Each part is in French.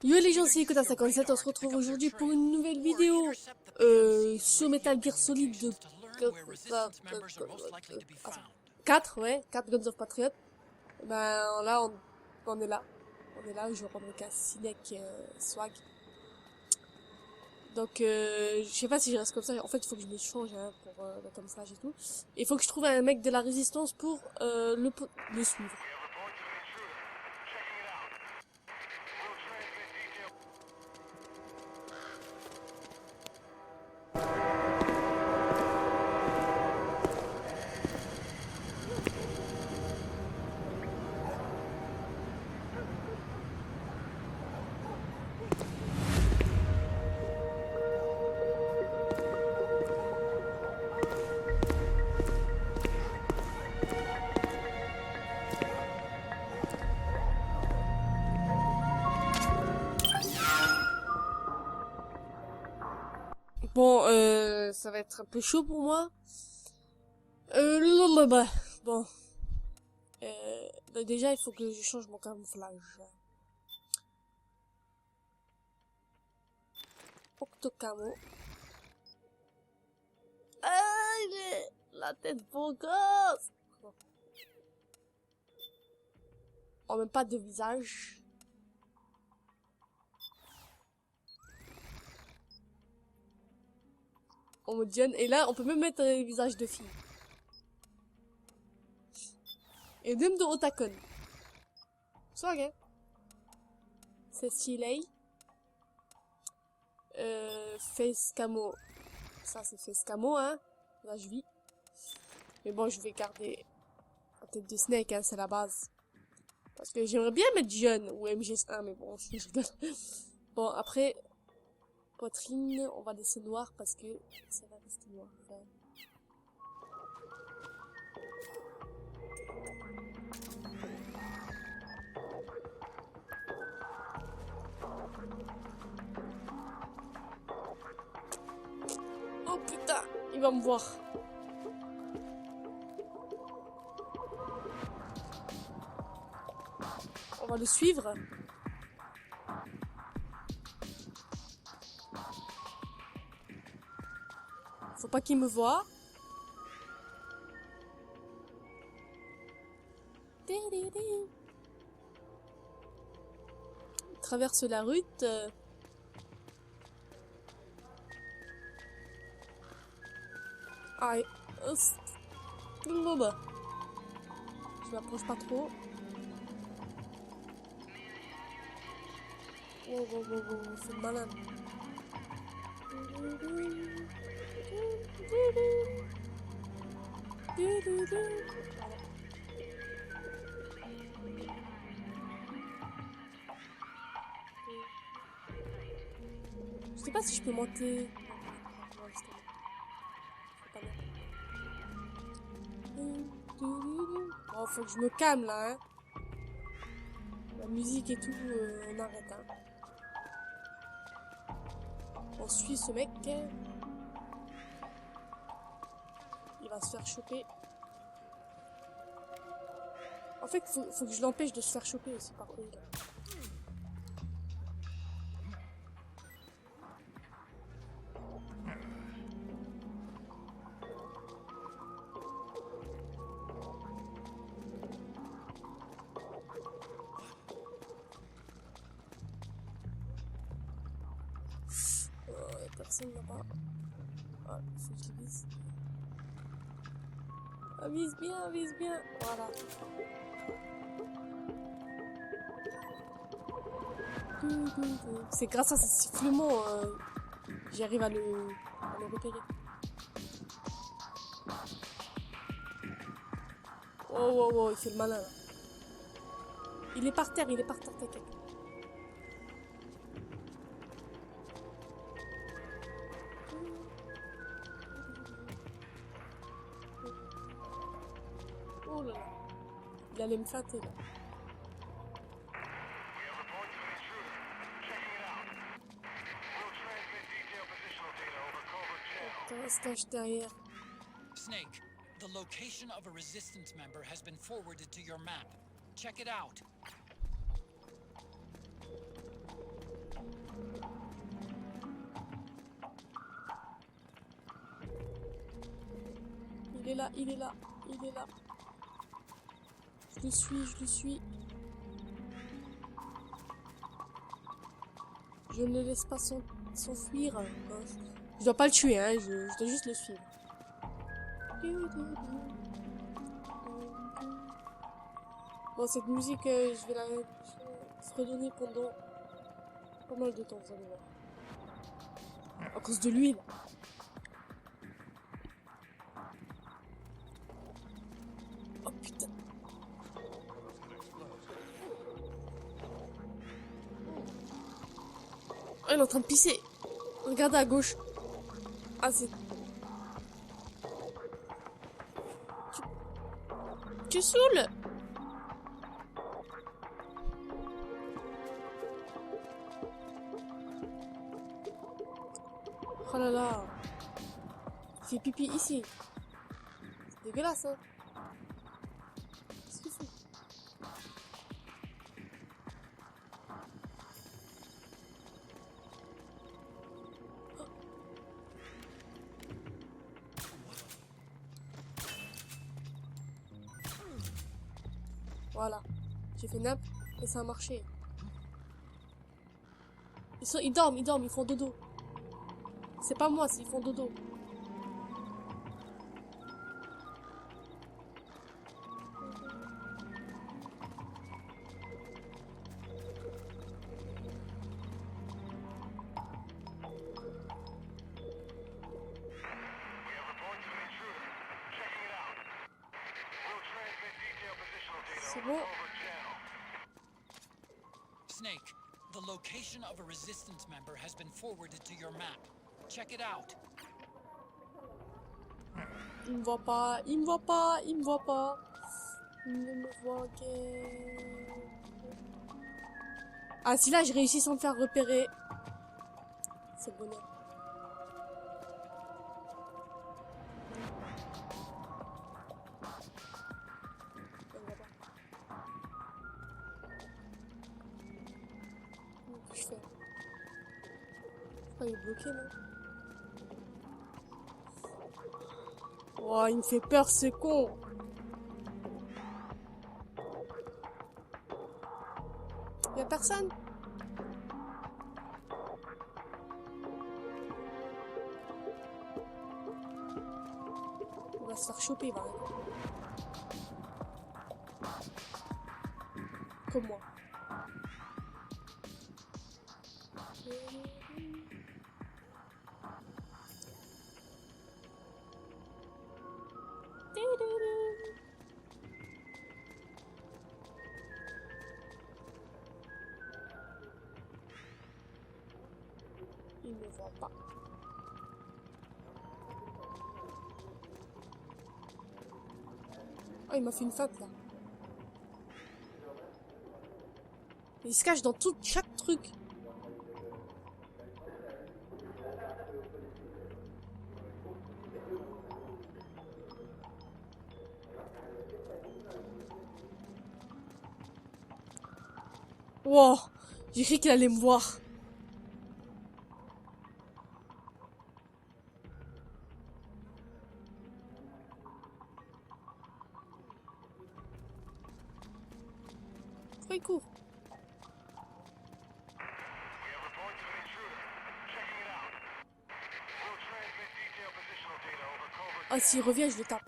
Yo les gens, c'est Kota 57, on se retrouve aujourd'hui pour une nouvelle vidéo sur Metal Gear Solid de 4, ouais, 4 Guns of Patriot. Ben là, on est là. On est là, je vais prendre un Sinek swag. Donc, je sais pas si je reste comme ça. En fait, il faut que je me change hein, pour le camouflage et tout. Et il faut que je trouve un mec de la résistance pour le suivre. Bon, ça va être un peu chaud pour moi. Bon. Déjà, il faut que je change mon camouflage. Octocamo. Ah, il est la tête beau gosse. Oh, même pas de visage. On me donne. Et là, on peut même mettre les visages de filles. Et même de Otakon. Soit ok. C'est stylé. Face camo. Ça, c'est face camo, hein. Là, je vis. Mais bon, je vais garder la tête de Snake, hein, c'est la base. Parce que j'aimerais bien mettre jeune ou MGS1, mais bon, je rigole. Bon, après, poitrine, on va laisser noir parce que ça va rester noir. Ouais. Oh putain, il va me voir. On va le suivre. Faut pas qu'il me voie. Il traverse la route. Aïe. Je m'approche pas trop. Oh, c'est malin. Je sais pas si je peux monter. Oh, faut que je me calme là, hein. La musique et tout, on arrête, hein. On suit ce mec. Il va se faire choper. En fait, faut que je l'empêche de se faire choper aussi par eux, là. Personne là-bas. Ah, faut que je vise. Ah, vise bien. Voilà. C'est grâce à ce sifflement j'arrive à le repérer. Oh, il fait le malin là. Il est par terre, t'inquiète. Oh là là. Il allait me flatter là. On se cache derrière. Snake, the location of a resistance member has been forwarded to your map. Check it out. là, il est là, il est là. Je le suis, je le suis. Je ne le laisse pas s'enfuir. Je dois pas le tuer, hein, je dois juste le suivre. Bon, cette musique, je vais la redonner pendant pas mal de temps, vous allez voir. À cause de l'huile. Oh putain. Oh, il est en train de pisser. Regardez à gauche. Ah, c'est... Tu saoules. Oh là là. Il fait pipi ici. C'est dégueulasse, hein. Qu'est-ce qu'il fait? Oh. Voilà. J'ai fait nappe et ça a marché. Ils dorment, ils font dodo. C'est pas moi, s'ils font dodo. C'est bon. Snake, the location of a resistance member has been forwarded to your map. Check it out. Il me voit pas, il me voit pas, il me voit pas. Il ne me voit que... Ah, si là, j'ai réussi sans me faire repérer. C'est le bonheur. Qu'est-ce que je fais? Ah, il est bloqué, non? Oh, il me fait peur, ce con. Y'a personne? Il va se faire choper, il va arrêter. Comme moi. Il ne voit pas. Oh, il m'a fait une feinte là. Il se cache dans chaque truc. Wow, j'ai cru qu'il allait me voir. Pourquoi il court? Ah, s'il revient, je le tape.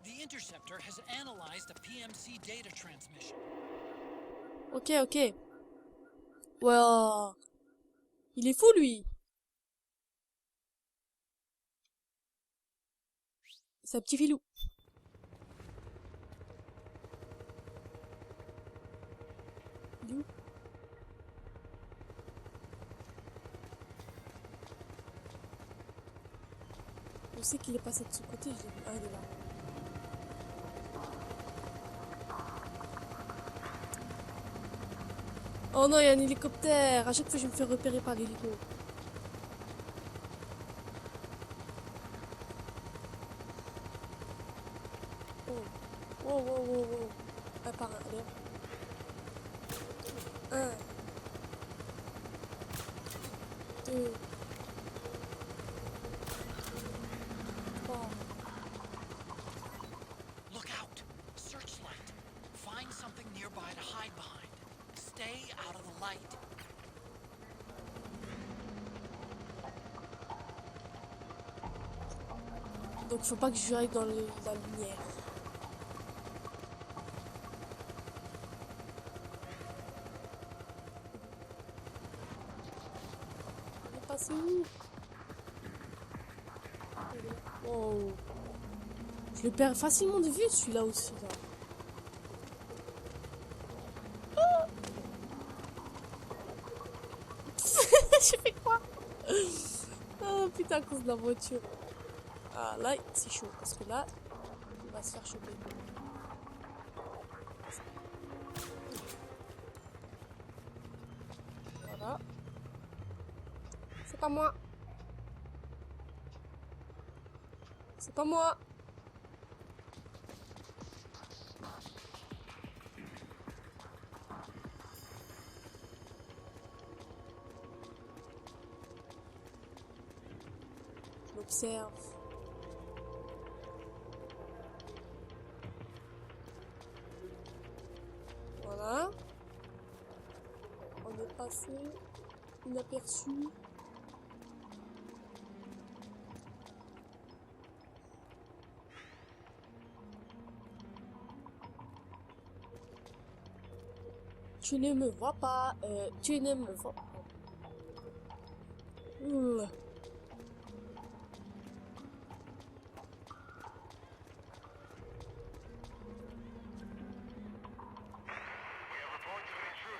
The interceptor has analyzed a PMC data transmission. Ok, ok. Well, il est fou, lui. C'est un petit filou. Il est où? Je sais qu'il est passé de ce côté, je l'ai vu. Ah, il est là. Oh non, il y a un hélicoptère. À chaque fois, je me fais repérer par l'hélico. Oh. Wow, wow, wow, wow. Un par un, allez. Un. Deux. Trois. Donc faut pas que je aille dans la lumière. Il est passé où? Oh. Je le perds facilement de vue celui-là aussi là. Ah. J'ai fait quoi? Oh putain, à cause de la voiture. Ah là c'est chaud parce que là il va se faire choper. Voilà. C'est pas moi. C'est pas moi. Je l'observe. Voilà. On est passé inaperçu. Tu ne me vois pas. Tu ne me vois pas. Ouh.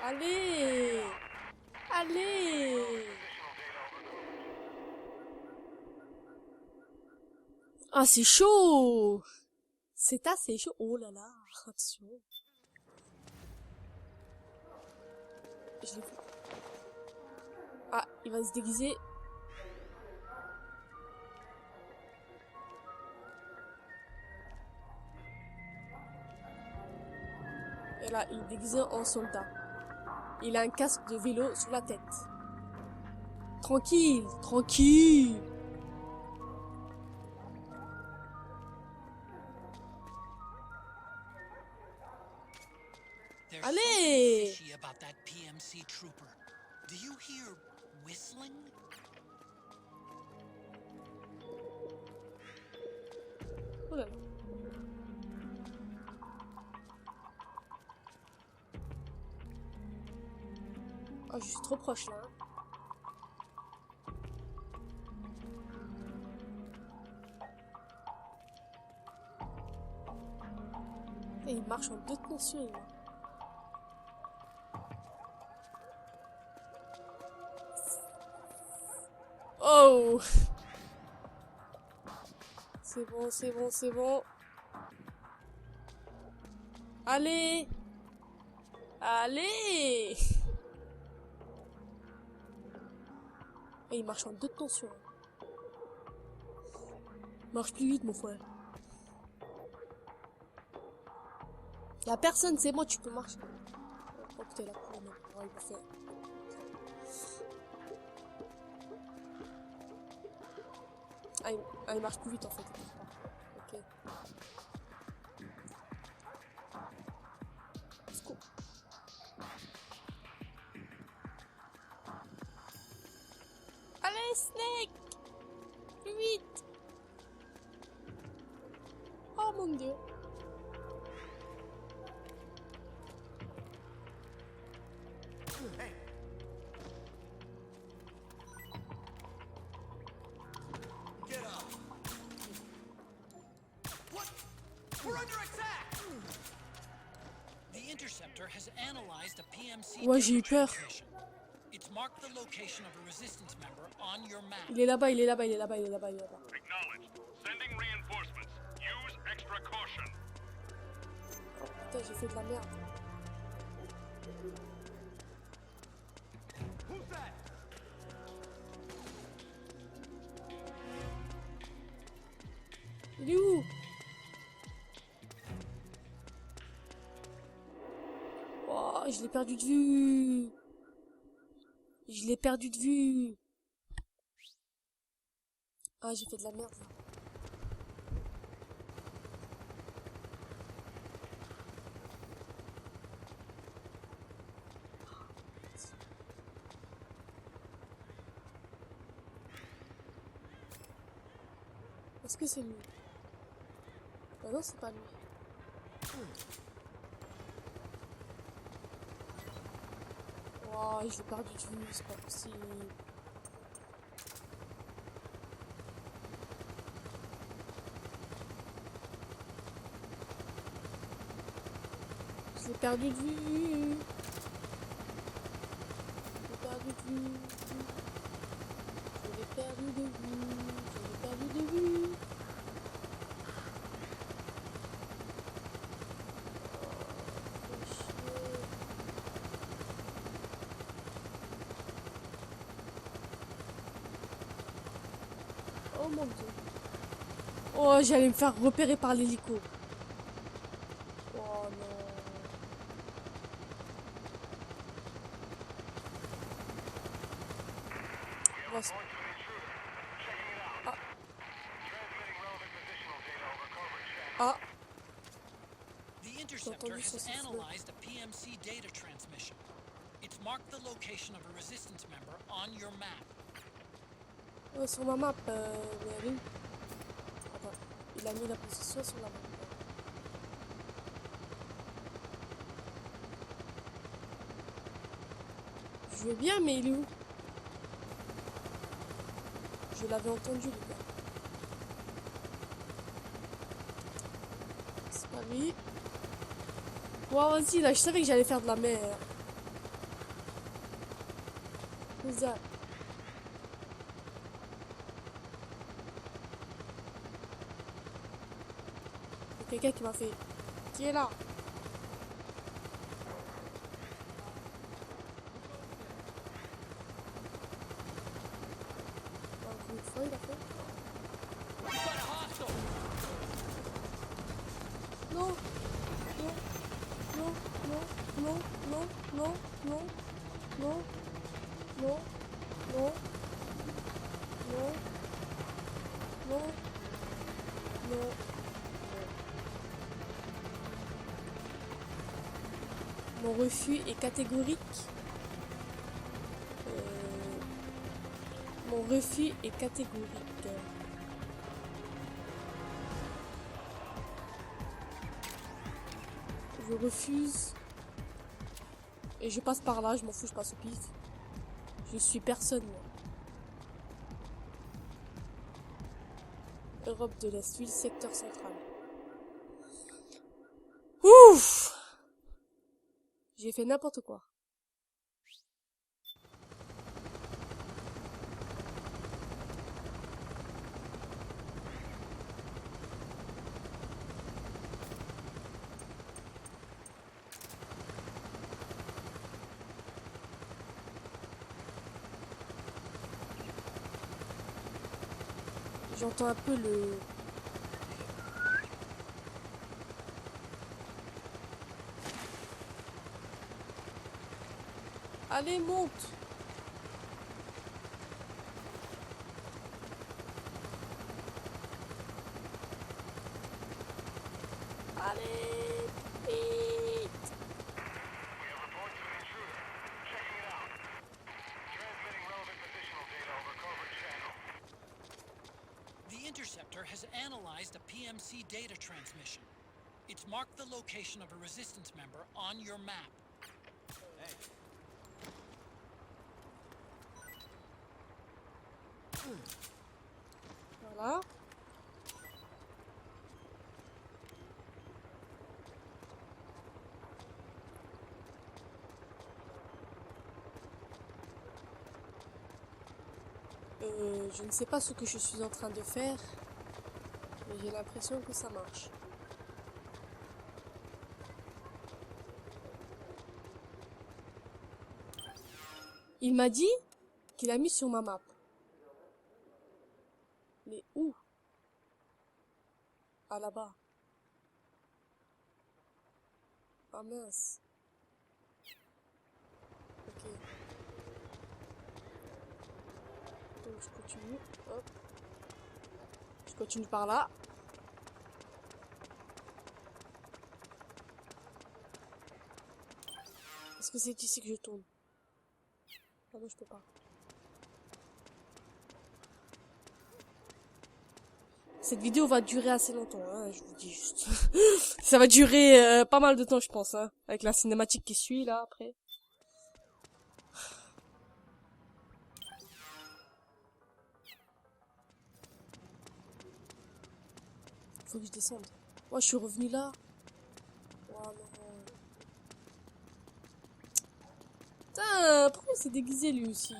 Allez! Allez! Ah, c'est chaud! C'est assez chaud. Oh là là, attention. Je l'ai vu. Ah, il va se déguiser. Et là, il est déguisé en soldat. Il a un casque de vélo sur la tête. Tranquille, tranquille. There's Allez! something fishy about that PMC trooper. Do you hear whistling? Oh là là. Oh, je suis trop proche là. Et il marche en deux tensions. Là. Oh! C'est bon, c'est bon, c'est bon. Allez! Allez! Et il marche en deux tensions. Marche plus vite, mon frère. Y'a personne, c'est moi, tu peux marcher. Oh putain, la cour, non. Oh, il va faire. Ah, il marche plus vite en fait. Ok. Let's go. Allez, Snake! Plus vite! Oh mon dieu! Hey. Get up. What? We're under attack. The interceptor has analyzed a PMC Ouais, j'ai eu data peur. transmission. It's marked the location of a resistance member on your map. Il est là-bas, il est là-bas, il est là-bas, il est là-bas, il est là-bas. Acknowledged. Sending reinforcements. Use extra caution. Putain, j'ai fait de la merde. Who's that? Il est où? Oh, je l'ai perdu de vue. Je l'ai perdu de vue. Ah, j'ai fait de la merde là. Est-ce que c'est lui? Bah non, c'est pas lui. Oh, je l'ai perdu de vue, c'est pas possible. Je l'ai perdu de vue. Je l'ai perdu de vue. Je l'ai perdu de vue. Je l'ai perdu de vue. Oh mon dieu. Oh, j'allais me faire repérer par l'hélico. Oh non. Oh, c'est- ah. Ah. The interceptor entendu has ça siffler. analyzed a PMC data transmission. It's marked the location of a resistance member on your map. Sur ma map, mais oui. Attends, il a mis la position sur la map. Je veux bien, mais il est où? Je l'avais entendu, les gars. C'est pas lui. Bon, vas-y, là, je savais que j'allais faire de la mer. Ça. Il y a quelqu'un qui m'a fait. Qui est là? Encore une fois, il a fait. Non, non, non, non, non, non, non, non, non, non, non, non, non, non. Mon refus est catégorique. Mon refus est catégorique. Je refuse. Et je passe par là, je m'en fous, je passe au pif. Je suis personne, moi. Europe de l'Est, ville secteur central. Ouf! J'ai fait n'importe quoi. J'entends un peu le... Allez, monte! Allez, vite! The interceptor has analyzed a PMC data transmission. It's marked the location of a resistance member on your map. Voilà. Je ne sais pas ce que je suis en train de faire, mais j'ai l'impression que ça marche. Il m'a dit qu'il a mis sur ma map. Mais où? Ah, là-bas. Ah mince. Ok. Donc je continue. Hop. Je continue par là. Est-ce que c'est ici que je tourne? Ah non, je peux pas. Cette vidéo va durer assez longtemps, hein, je vous dis juste. Ça va durer pas mal de temps, je pense, hein, avec la cinématique qui suit, là, après. Faut que je descende. Oh, je suis revenu là. Oh non. Putain, pourquoi il s'est déguisé lui aussi?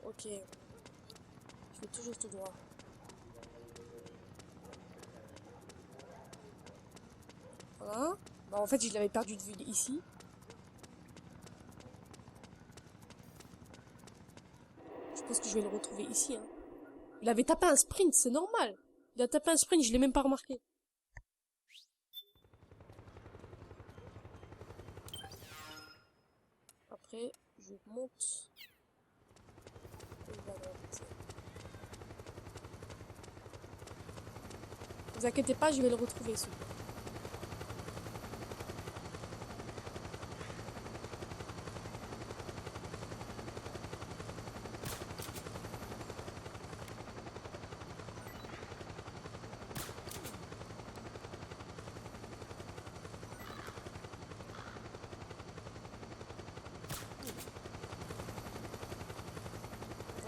Ok. Je vais toujours tout droit. Voilà. Bah, en fait, je l'avais perdu de vue ici. Je pense que je vais le retrouver ici. Hein. Il avait tapé un sprint, c'est normal. Il a tapé un sprint, je l'ai même pas remarqué. Après, je monte. Et voilà, vous inquiétez pas, je vais le retrouver celui-là.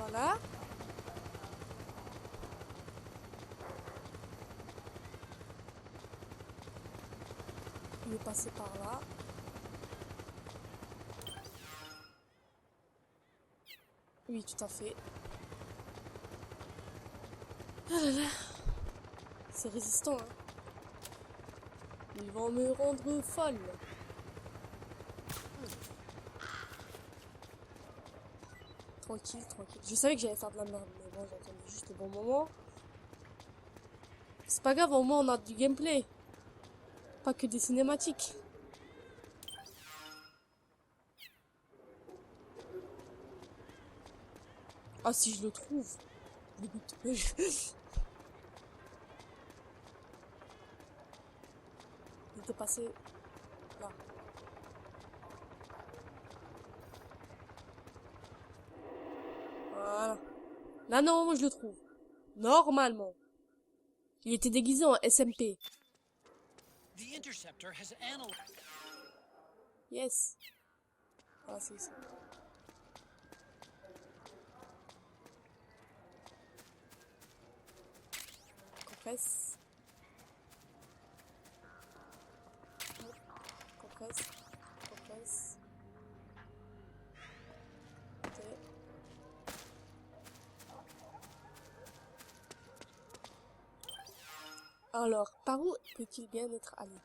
Voilà. Il est passé par là. Oui, tout à fait. Ah là là. C'est résistant, hein. Ils vont me rendre folle. Tranquille, tranquille. Je savais que j'allais faire de la merde, mais bon, j'attendais juste le bon moment. C'est pas grave, au moins on a du gameplay. Pas que des cinématiques. Ah, si je le trouve. Dégoûte. Il était passé là. Voilà. Là, non, moi je le trouve. Normalement. Il était déguisé en SMP. The interceptor has analyzed. Yes. Voilà, c'est ça. Compresse. Compresse. Compresse. Ok. Alors, par où peut-il bien être allé?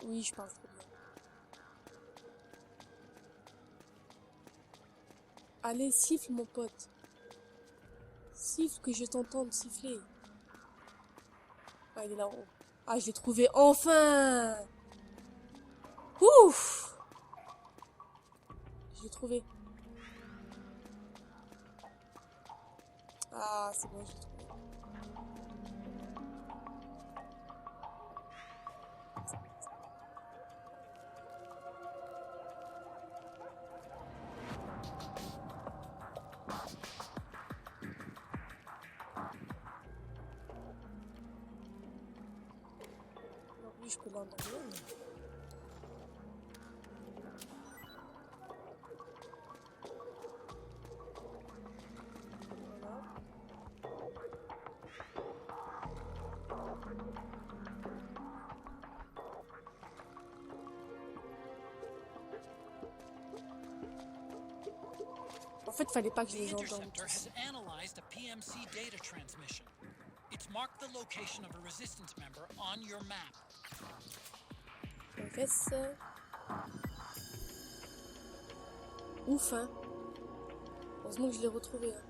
Oui, je pense que bien. Allez, siffle mon pote. Siffle que je t'entende siffler. Ah, il est là-haut. Ah, je l'ai trouvé enfin. Ouf. Je l'ai trouvé. Ah, c'est bon, je l'ai trouvé. Alors lui, je peux l'endormir. Voilà. En fait, fallait pas que je The les endorme. interceptor has analyzed a PMC data transmission. It's marked the location of a resistance member on your map. Confesse. Ouf, hein. Heureusement que je l'ai retrouvé. Hein.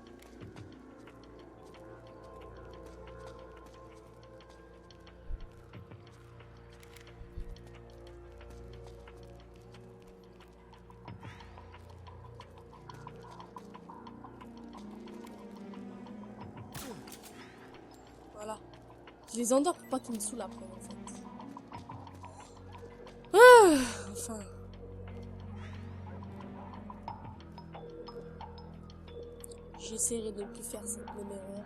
Voilà. Je les endors pour pas qu'ils me saoulent après, en fait. Ah, enfin. j'essaierai de ne plus faire cette même erreur.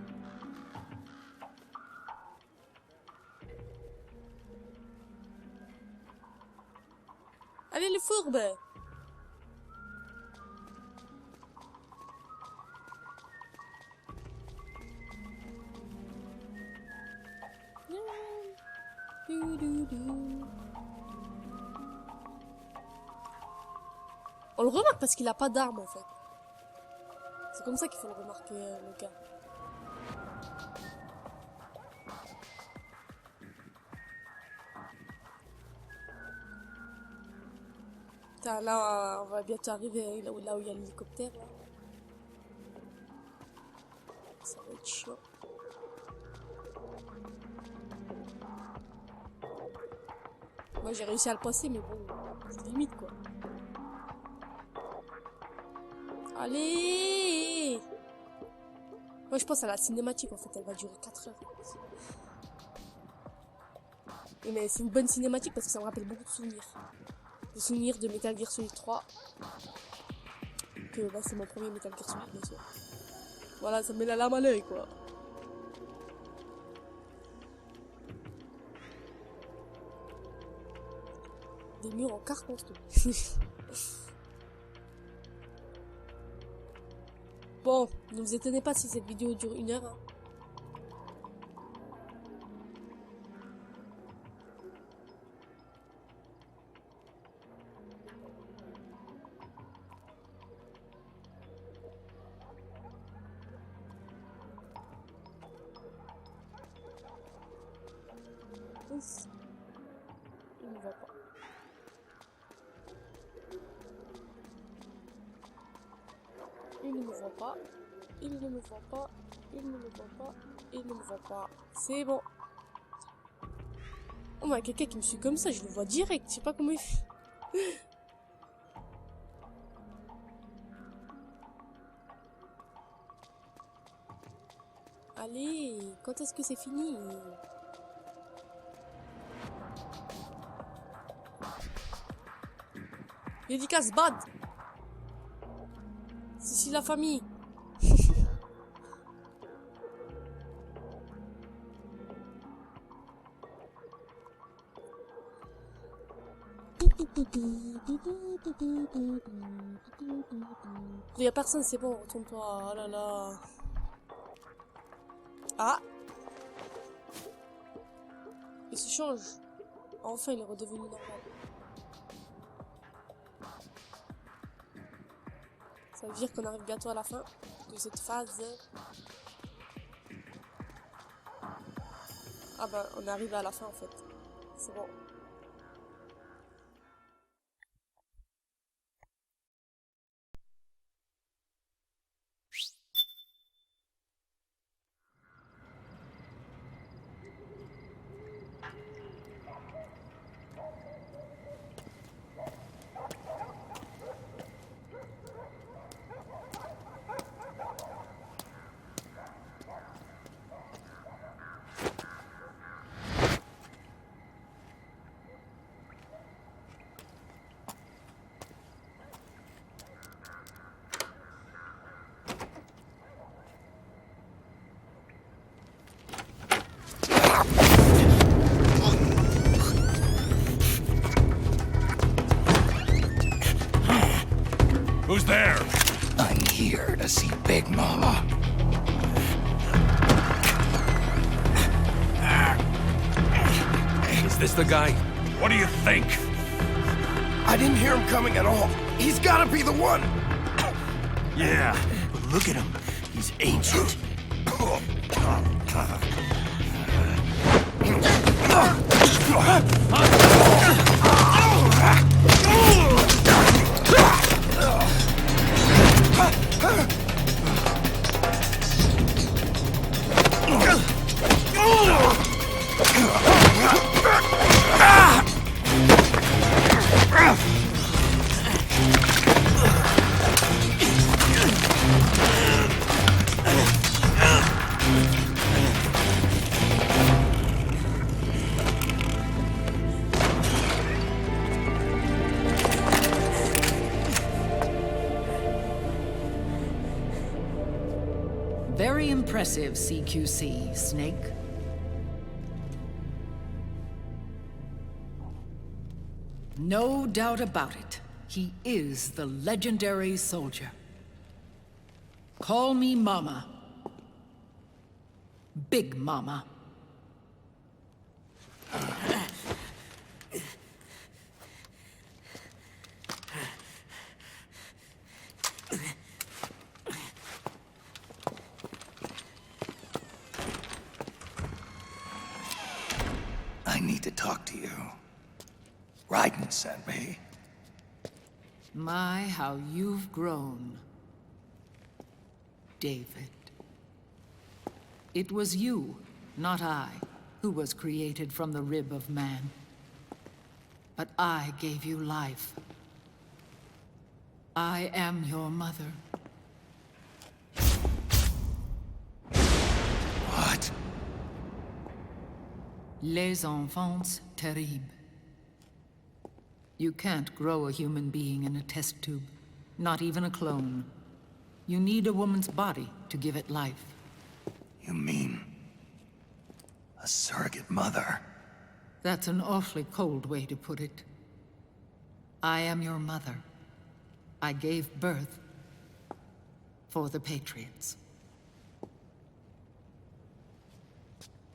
Allez les fourbes! On le remarque parce qu'il a pas d'arme en fait. C'est comme ça qu'il faut le remarquer, le gars. Putain, là, on va bientôt arriver là où il y a l'hélicoptère. Ça va être chiant. Moi j'ai réussi à le passer, mais bon, c'est limite quoi. Allez! Moi je pense à la cinématique en fait, elle va durer 4 heures. Mais c'est une bonne cinématique parce que ça me rappelle beaucoup de souvenirs. Des souvenirs de Metal Gear Solid 3. Que bah, c'est mon premier Metal Gear Solid bien sûr. Voilà, ça me met la larme à l'œil quoi. Des murs en carton, s'il te plaît. Bon, ne vous étonnez pas si cette vidéo dure 1 heure. Hein. Ouf. Il ne va pas. Il ne me voit pas, il ne me voit pas, il ne me voit pas, il ne me voit pas. C'est bon. Oh mais quelqu'un qui me suit comme ça, je le vois direct, je sais pas comment il fait. Allez, quand est-ce que c'est fini? Dédicace bad. C'est si la famille. Il y a personne, c'est bon, retourne-toi. Oh là là. Ah. Il se change. Enfin, il est redevenu normal. Ça veut dire qu'on arrive bientôt à la fin de cette phase. Ah bah, on est arrivé à la fin en fait. C'est bon. Who's there? I'm here to see Big Mama. Is this the guy? What do you think? I didn't hear him coming at all. He's gotta be the one. Yeah, but look at him. He's ancient. Very impressive, CQC, Snake. No doubt about it. He is the legendary soldier. Call me Mama. Big Mama. I need to talk to you. Raiden sent me. My, how you've grown, David. It was you, not I, who was created from the rib of man. But I gave you life. I am your mother. What? Les enfants terribles. You can't grow a human being in a test tube, not even a clone. You need a woman's body to give it life. You mean... a surrogate mother? That's an awfully cold way to put it. I am your mother. I gave birth for the Patriots.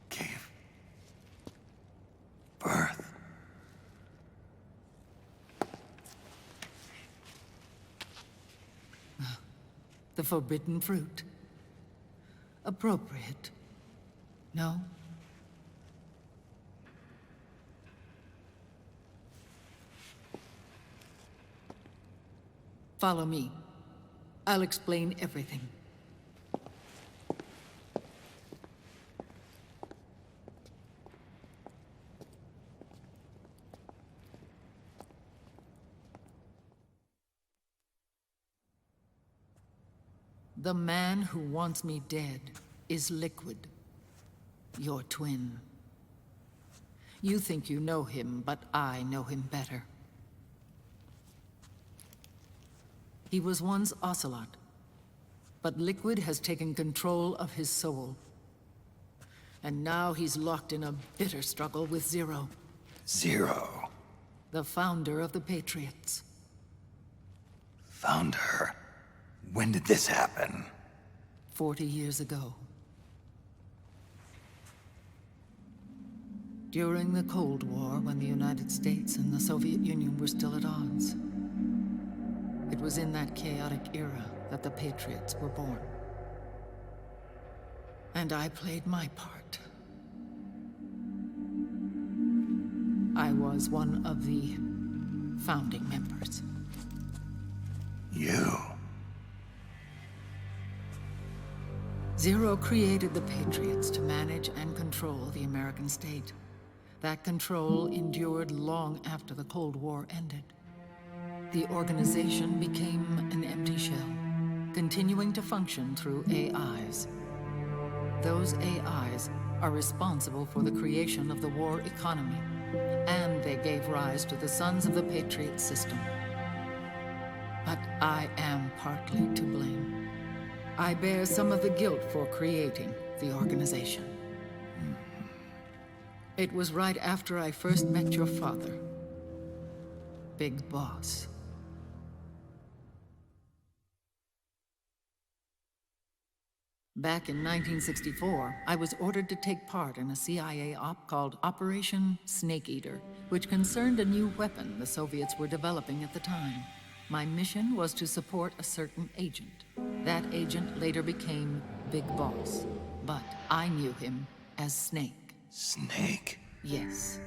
Gave... birth? The forbidden fruit. Appropriate. No? Follow me. I'll explain everything. The man who wants me dead is Liquid, your twin. You think you know him, but I know him better. He was once Ocelot, but Liquid has taken control of his soul. And now he's locked in a bitter struggle with Zero. Zero? The founder of the Patriots. Founder? When did this happen? 40 years ago. During the Cold War, when the United States and the Soviet Union were still at odds. It was in that chaotic era that the Patriots were born. And I played my part. I was one of the founding members. You? Zero created the Patriots to manage and control the American state. That control endured long after the Cold War ended. The organization became an empty shell, continuing to function through AIs. Those AIs are responsible for the creation of the war economy, and they gave rise to the Sons of the Patriot system. But I am partly to blame. I bear some of the guilt for creating the organization. It was right after I first met your father, Big Boss. Back in 1964, I was ordered to take part in a CIA op called Operation Snake Eater, which concerned a new weapon the Soviets were developing at the time. My mission was to support a certain agent. That agent later became Big Boss, but I knew him as Snake. Snake? Yes,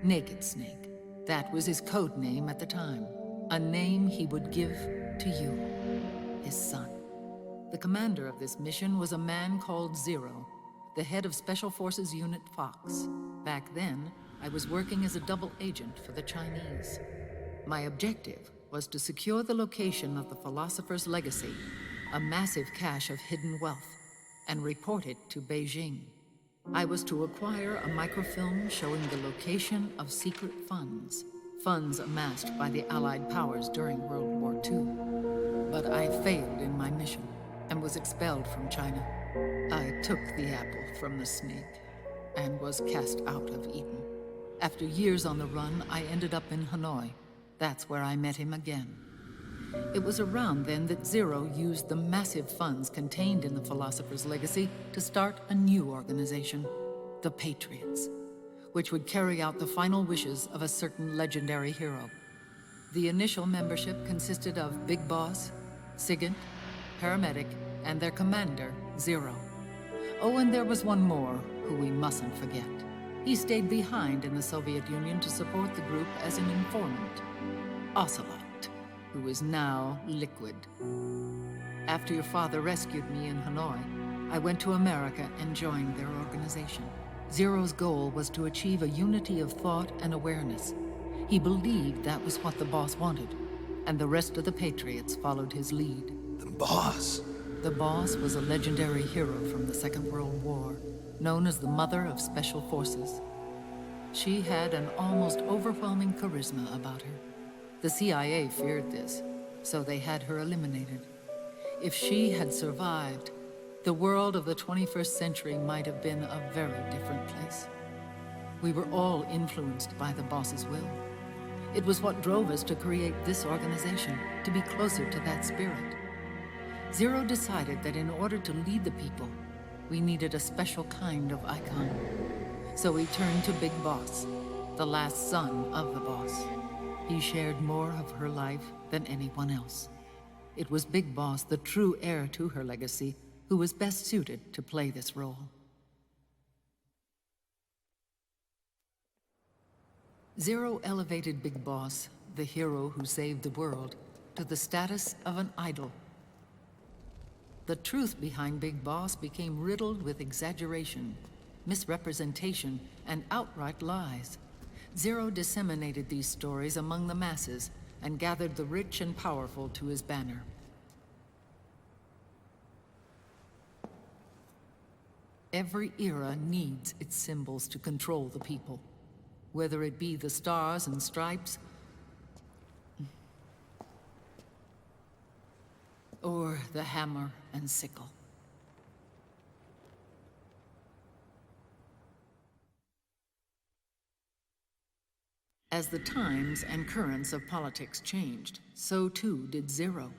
Naked Snake. That was his code name at the time. A name he would give to you, his son. The commander of this mission was a man called Zero, the head of Special Forces Unit Fox. Back then, I was working as a double agent for the Chinese. My objective was to secure the location of the Philosopher's Legacy, a massive cache of hidden wealth, and report it to Beijing. I was to acquire a microfilm showing the location of secret funds, funds amassed by the Allied powers during World War II. But I failed in my mission and was expelled from China. I took the apple from the snake and was cast out of Eden. After years on the run, I ended up in Hanoi. That's where I met him again. It was around then that Zero used the massive funds contained in the Philosopher's Legacy to start a new organization, the Patriots, which would carry out the final wishes of a certain legendary hero. The initial membership consisted of Big Boss, Sigint, Paramedic, and their commander, Zero. Oh, and there was one more who we mustn't forget. He stayed behind in the Soviet Union to support the group as an informant, Ocelot, who is now Liquid. After your father rescued me in Hanoi, I went to America and joined their organization. Zero's goal was to achieve a unity of thought and awareness. He believed that was what the boss wanted, and the rest of the Patriots followed his lead. The boss? The boss was a legendary hero from the Second World War, known as the Mother of Special Forces. She had an almost overwhelming charisma about her. The CIA feared this, so they had her eliminated. If she had survived, the world of the 21st century might have been a very different place. We were all influenced by the boss's will. It was what drove us to create this organization, to be closer to that spirit. Zero decided that in order to lead the people, we needed a special kind of icon. So he turned to Big Boss, the last son of the boss. He shared more of her life than anyone else. It was Big Boss, the true heir to her legacy, who was best suited to play this role. Zero elevated Big Boss, the hero who saved the world, to the status of an idol. The truth behind Big Boss became riddled with exaggeration, misrepresentation, and outright lies. Zero disseminated these stories among the masses and gathered the rich and powerful to his banner. Every era needs its symbols to control the people, whether it be the stars and stripes, or the hammer and sickle. As the times and currents of politics changed, so too did Zero.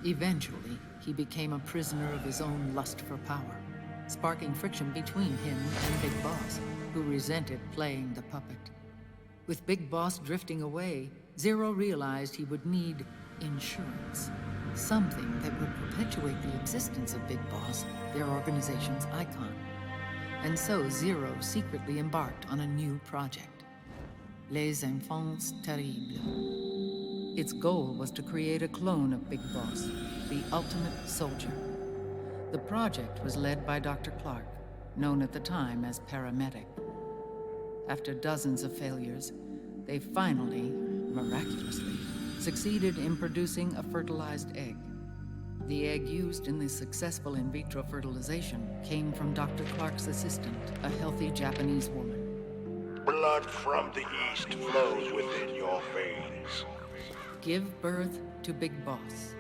Eventually, he became a prisoner of his own lust for power, sparking friction between him and Big Boss, who resented playing the puppet. With Big Boss drifting away, Zero realized he would need insurance. Something that would perpetuate the existence of Big Boss, their organization's icon. And so Zero secretly embarked on a new project, Les Enfants Terribles. Its goal was to create a clone of Big Boss, the ultimate soldier. The project was led by Dr. Clark, known at the time as Paramedic. After dozens of failures, they finally, miraculously, succeeded in producing a fertilized egg. The egg used in the successful in vitro fertilization came from Dr. Clark's assistant, a healthy Japanese woman. Blood from the east flows within your veins. Give birth to Big Boss.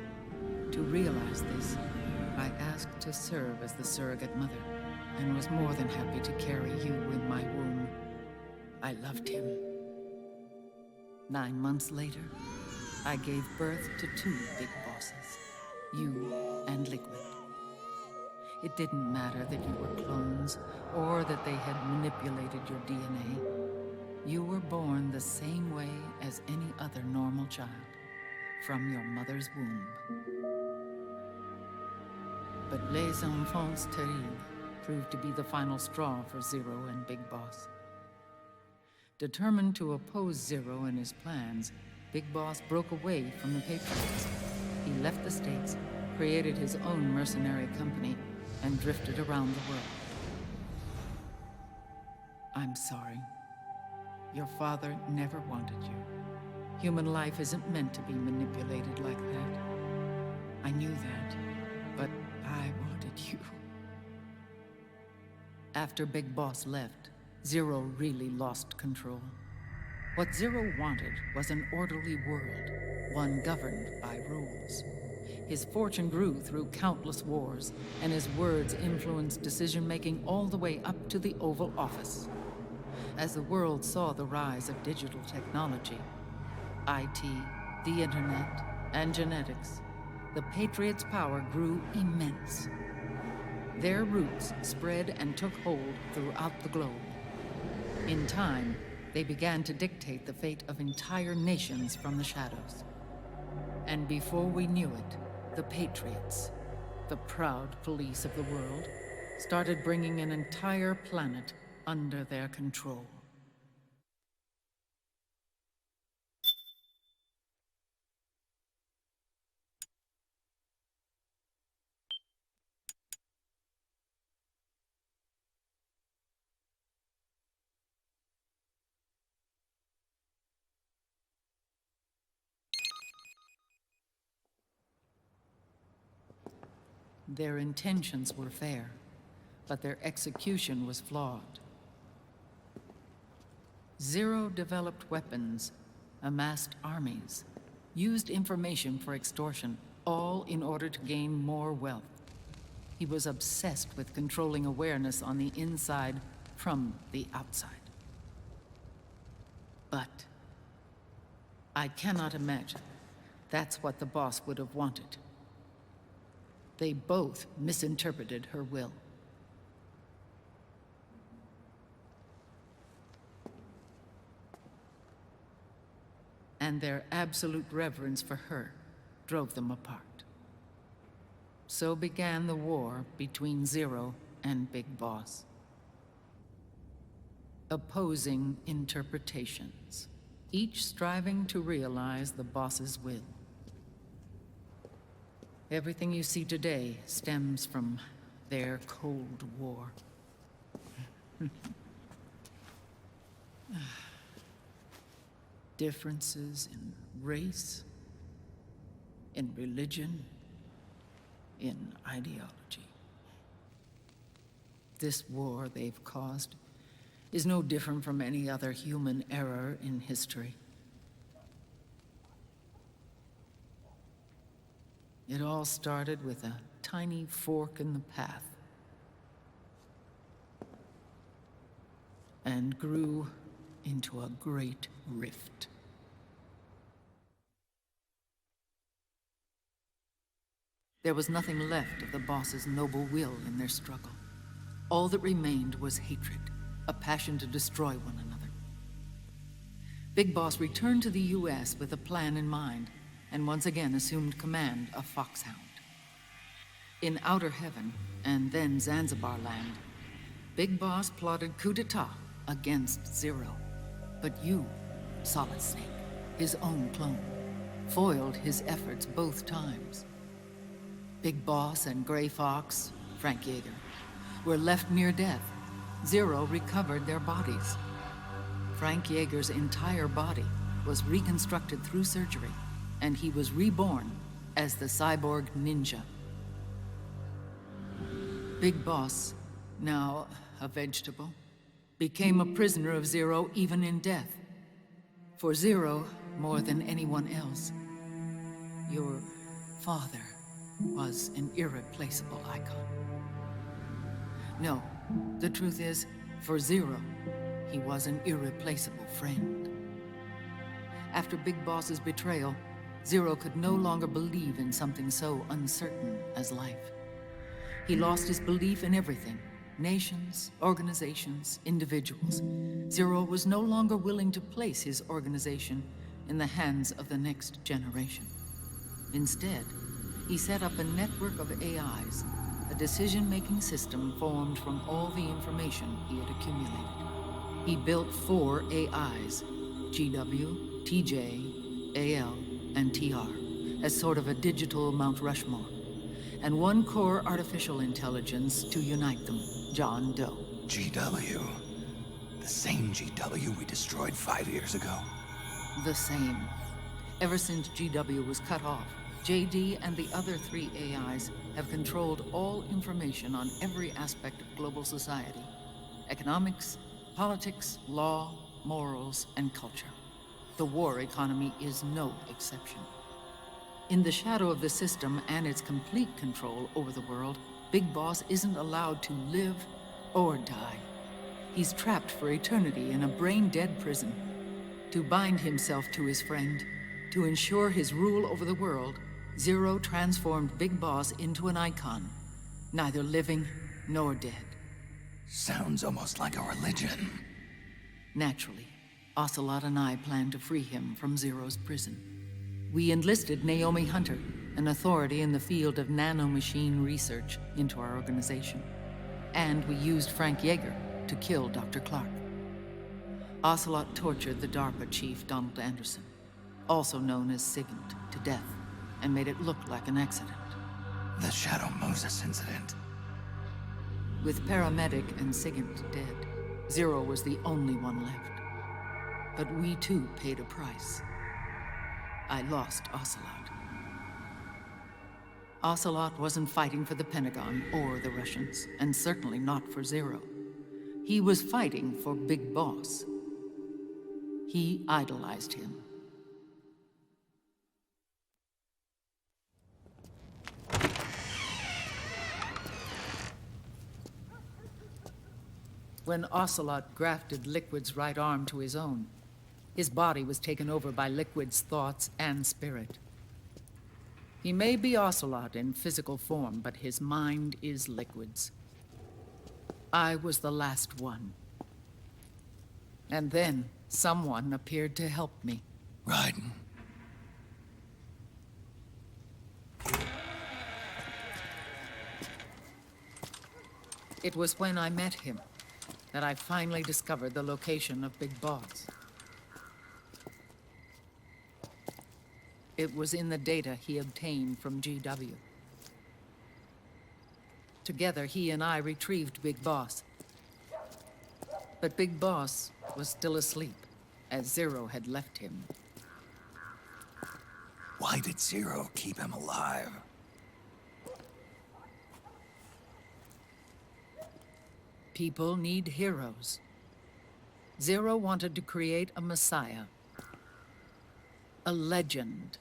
To realize this, I asked to serve as the surrogate mother, and was more than happy to carry you in my womb. I loved him. 9 months later, I gave birth to 2 Big Bosses, you and Liquid. It didn't matter that you were clones, or that they had manipulated your DNA. You were born the same way as any other normal child, from your mother's womb. But Les Enfants Terribles proved to be the final straw for Zero and Big Boss. Determined to oppose Zero and his plans, Big Boss broke away from the Patriots. He left the States, created his own mercenary company, and drifted around the world. I'm sorry. Your father never wanted you. Human life isn't meant to be manipulated like that. I knew that, but I wanted you. After Big Boss left, Zero really lost control. What Zero wanted was an orderly world, one governed by rules. His fortune grew through countless wars, and his words influenced decision-making all the way up to the Oval Office. As the world saw the rise of digital technology, IT, the internet, and genetics, the Patriots' power grew immense. Their roots spread and took hold throughout the globe. In time, they began to dictate the fate of entire nations from the shadows. And before we knew it, the Patriots, the proud police of the world, started bringing an entire planet under their control. Their intentions were fair, but their execution was flawed. Zero developed weapons, amassed armies, used information for extortion, all in order to gain more wealth. He was obsessed with controlling awareness on the inside from the outside. But I cannot imagine that's what the boss would have wanted. They both misinterpreted her will. And their absolute reverence for her drove them apart. So began the war between Zero and Big Boss. Opposing interpretations, each striving to realize the boss's will. Everything you see today stems from their Cold War. Differences in race, in religion, in ideology. This war they've caused is no different from any other human error in history. It all started with a tiny fork in the path and grew into a great rift. There was nothing left of the boss's noble will in their struggle. All that remained was hatred, a passion to destroy one another. Big Boss returned to the U.S. with a plan in mind, and once again assumed command of Foxhound. In Outer Heaven, and then Zanzibar Land, Big Boss plotted coup d'etat against Zero. But you, Solid Snake, his own clone, foiled his efforts both times. Big Boss and Gray Fox, Frank Yeager, were left near death. Zero recovered their bodies. Frank Yeager's entire body was reconstructed through surgery, and he was reborn as the cyborg ninja. Big Boss, now a vegetable, became a prisoner of Zero even in death. For Zero, more than anyone else, your father was an irreplaceable icon. No, the truth is, for Zero, he was an irreplaceable friend. After Big Boss's betrayal, Zero could no longer believe in something so uncertain as life. He lost his belief in everything. Nations, organizations, individuals. Zero was no longer willing to place his organization in the hands of the next generation. Instead, he set up a network of AIs, a decision-making system formed from all the information he had accumulated. He built 4 AIs, GW, TJ, AL, and TR, as sort of a digital Mount Rushmore, and 1 core artificial intelligence to unite them, John Doe. GW. The same GW we destroyed 5 years ago. The same. Ever since GW was cut off, JD and the other 3 AIs have controlled all information on every aspect of global society. Economics, politics, law, morals, and culture. The war economy is no exception. In the shadow of the system and its complete control over the world, Big Boss isn't allowed to live or die. He's trapped for eternity in a brain-dead prison. To bind himself to his friend, to ensure his rule over the world, Zero transformed Big Boss into an icon, neither living nor dead. Sounds almost like a religion. Naturally, Ocelot and I plan to free him from Zero's prison. We enlisted Naomi Hunter, an authority in the field of nanomachine research, into our organization. And we used Frank Yeager to kill Dr. Clark. Ocelot tortured the DARPA chief, Donald Anderson, also known as Sigint, to death, and made it look like an accident. The Shadow Moses incident. With paramedic and Sigint dead, Zero was the only one left. But we too paid a price. I lost Ocelot. Ocelot wasn't fighting for the Pentagon or the Russians, and certainly not for Zero. He was fighting for Big Boss. He idolized him. When Ocelot grafted Liquid's right arm to his own, his body was taken over by Liquid's thoughts and spirit. He may be Ocelot in physical form, but his mind is Liquid's. I was the last one. And then someone appeared to help me. Raiden. It was when I met him that I finally discovered the location of Big Boss. It was in the data he obtained from GW. Together, he and I retrieved Big Boss. But Big Boss was still asleep, as Zero had left him. Why did Zero keep him alive? People need heroes. Zero wanted to create a messiah. A legend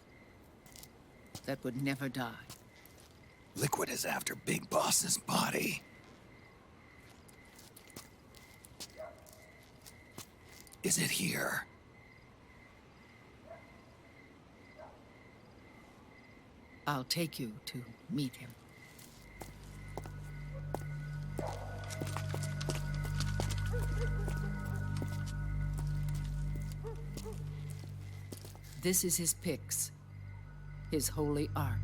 that would never die. Liquid is after Big Boss's body. Is it here? I'll take you to meet him. This is his pyx, his holy ark.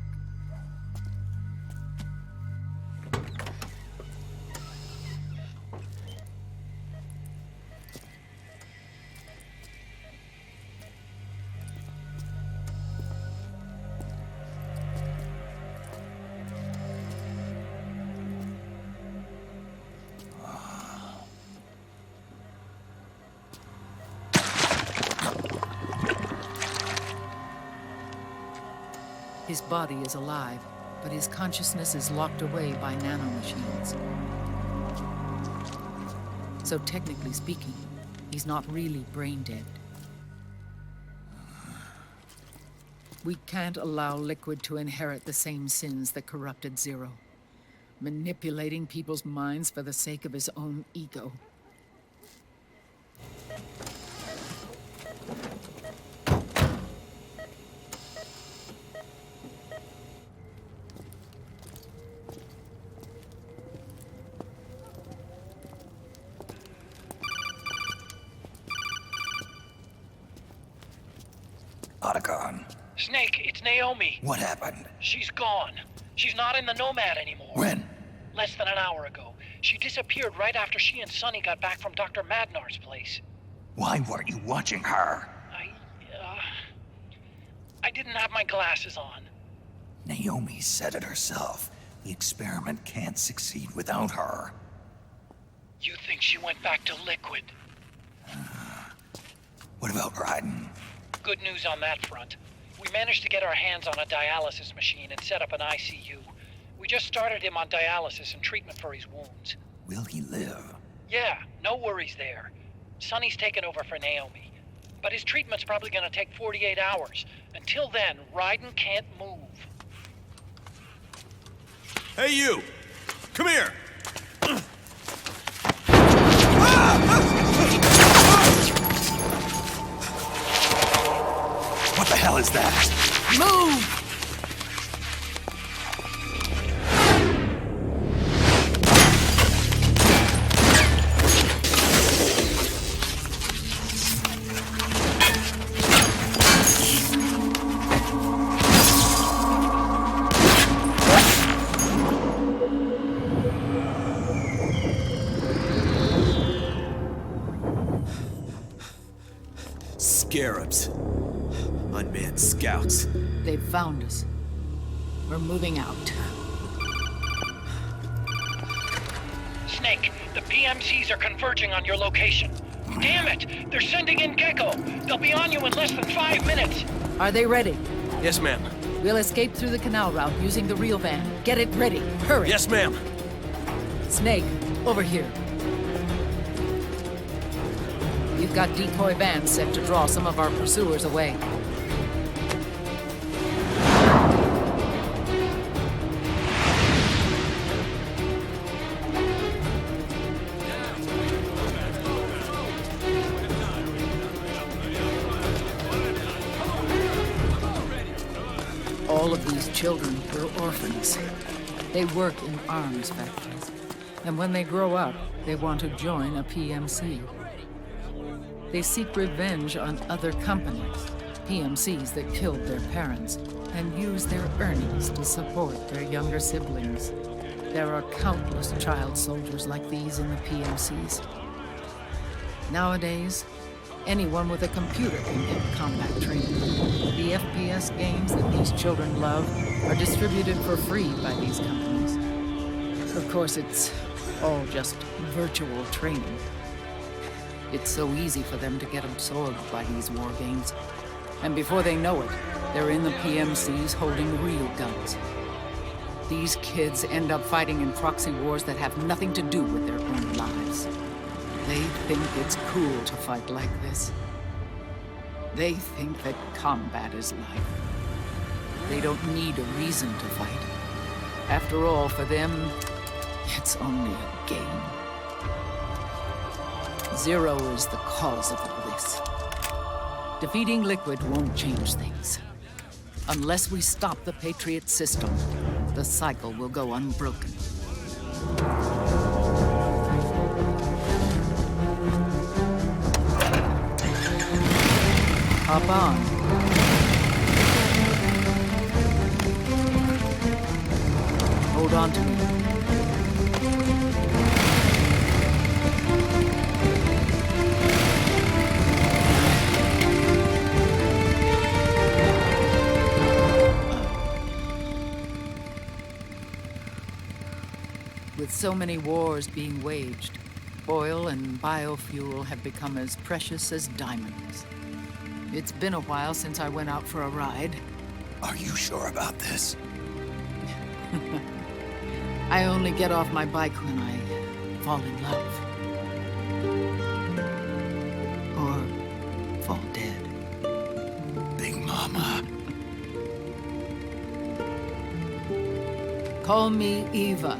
His body is alive, but his consciousness is locked away by nanomachines. So technically speaking, he's not really brain dead. We can't allow Liquid to inherit the same sins that corrupted Zero, manipulating people's minds for the sake of his own ego. Otacon. Snake, it's Naomi. What happened? She's gone. She's not in the Nomad anymore. When? Less than an hour ago. She disappeared right after she and Sonny got back from Dr. Madnar's place. Why weren't you watching her? I didn't have my glasses on. Naomi said it herself. The experiment can't succeed without her. You think she went back to Liquid? What about Raiden? Good news on that front. We managed to get our hands on a dialysis machine and set up an ICU. We just started him on dialysis and treatment for his wounds. Will he live? Yeah, no worries there. Sonny's taken over for Naomi. but his treatment's probably gonna take 48 hours. Until then, Raiden can't move. Hey, you! Come here! What the hell is that? Move! Scarabs. Unmanned scouts. They've found us. We're moving out. Snake, the PMCs are converging on your location. Damn it! They're sending in Gecko! They'll be on you in less than 5 minutes! Are they ready? Yes, ma'am. We'll escape through the canal route using the real van. Get it ready. Hurry. Yes, ma'am. Snake, over here. We've got decoy vans set to draw some of our pursuers away. All of these children were orphans. They work in arms factories. And when they grow up, they want to join a PMC. They seek revenge on other companies, PMCs that killed their parents, and use their earnings to support their younger siblings. There are countless child soldiers like these in the PMCs. Nowadays, anyone with a computer can get combat training. The FPS games that these children love are distributed for free by these companies. Of course, it's all just virtual training. It's so easy for them to get absorbed by these war games. And before they know it, they're in the PMCs holding real guns. These kids end up fighting in proxy wars that have nothing to do with their own lives. They think it's cool to fight like this. They think that combat is life. They don't need a reason to fight. After all, for them, it's only a game. Zero is the cause of all this. Defeating Liquid won't change things. Unless we stop the Patriot system, the cycle will go unbroken. Hop on. Hold on to me. With so many wars being waged, oil and biofuel have become as precious as diamonds. It's been a while since I went out for a ride. Are you sure about this? I only get off my bike when I fall in love. Or fall dead. Big Mama. Call me Eva.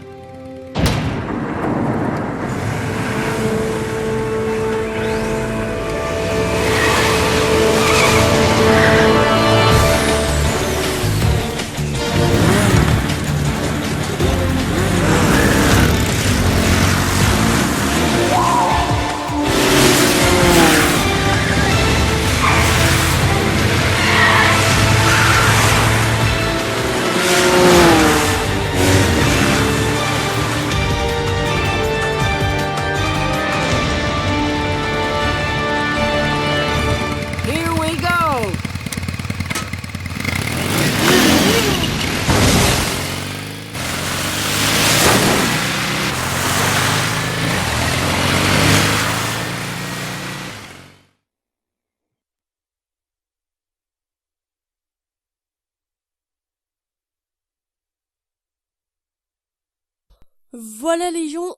Voilà les gens,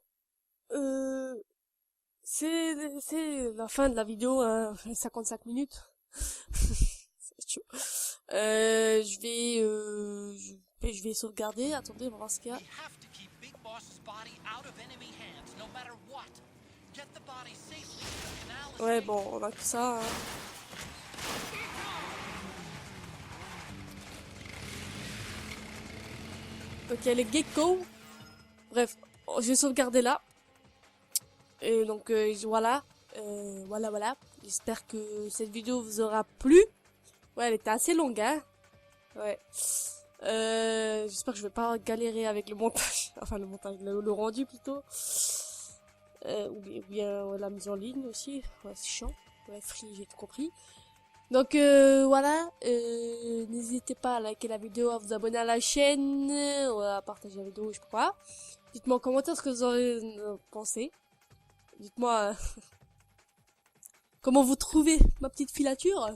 c'est la fin de la vidéo, hein, 55 minutes. C'est chaud. Je vais sauvegarder. Attendez, on va voir ce qu'il y a. We have to keep Big Boss's body out of enemy hands, no matter what. Get the body safely to the canal Ouais, estate. bon, on a que ça. Hein. Donc il y a les geckos. Bref, je vais sauvegarder là. Et donc voilà. Voilà. J'espère que cette vidéo vous aura plu. Ouais, elle était assez longue, hein. Ouais. J'espère que je vais pas galérer avec le montage. Enfin, le montage, le rendu plutôt. Ou bien la mise en ligne aussi. Ouais, c'est chiant. Ouais, free, j'ai tout compris. Donc voilà, n'hésitez pas à liker la vidéo, à vous abonner à la chaîne, ou à partager la vidéo, je sais pas quoi. Dites-moi en commentaire ce que vous aurez pensé. Dites-moi comment vous trouvez ma petite filature.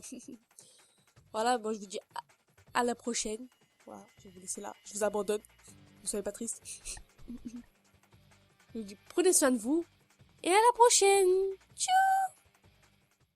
Voilà, bon je vous dis à la prochaine. Voilà, je vais vous laisser là, je vous abandonne. Ne soyez pas triste. Je vous dis prenez soin de vous et à la prochaine. Tchou.